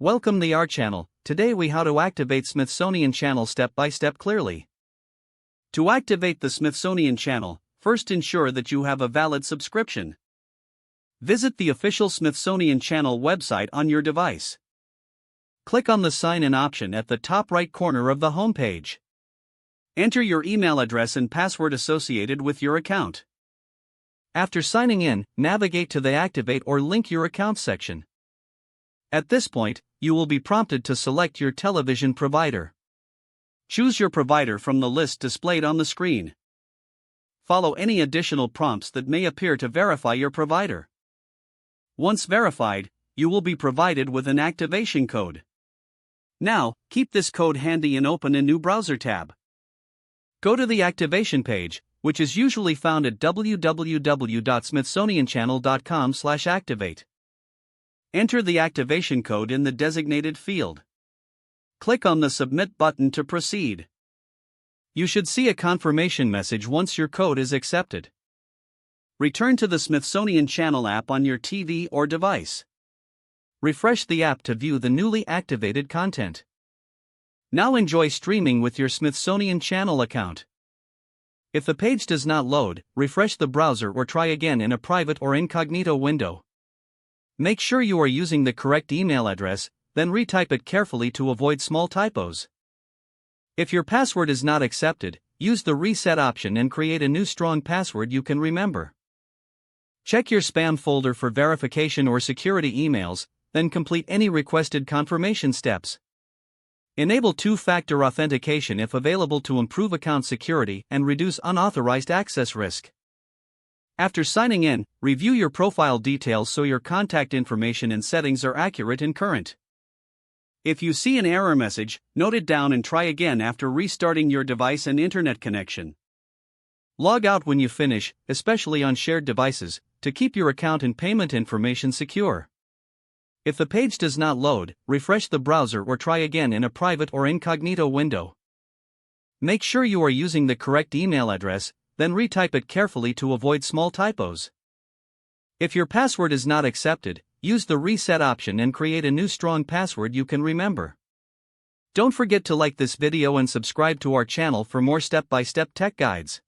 Welcome to our channel. Today we how to activate Smithsonian Channel step by step clearly. To activate the Smithsonian Channel, first ensure that you have a valid subscription. Visit the official Smithsonian Channel website on your device. Click on the Sign In option at the top right corner of the homepage. Enter your email address and password associated with your account. After signing in, navigate to the Activate or Link Your Account section. At this point, you will be prompted to select your television provider. Choose your provider from the list displayed on the screen. Follow any additional prompts that may appear to verify your provider. Once verified, you will be provided with an activation code. Now, keep this code handy and open a new browser tab. Go to the activation page, which is usually found at www.smithsonianchannel.com/activate. Enter the activation code in the designated field. Click on the Submit button to proceed. You should see a confirmation message once your code is accepted. Return to the Smithsonian Channel app on your TV or device. Refresh the app to view the newly activated content. Now enjoy streaming with your Smithsonian Channel account. If the page does not load, refresh the browser or try again in a private or incognito window. Make sure you are using the correct email address, then retype it carefully to avoid small typos. If your password is not accepted, use the Reset option and create a new strong password you can remember. Check your spam folder for verification or security emails, then complete any requested confirmation steps. Enable two-factor authentication if available to improve account security and reduce unauthorized access risk. After signing in, review your profile details so your contact information and settings are accurate and current. If you see an error message, note it down and try again after restarting your device and internet connection. Log out when you finish, especially on shared devices, to keep your account and payment information secure. If the page does not load, refresh the browser or try again in a private or incognito window. Make sure you are using the correct email address, then retype it carefully to avoid small typos. If your password is not accepted, use the Reset option and create a new strong password you can remember. Don't forget to like this video and subscribe to our channel for more step-by-step tech guides.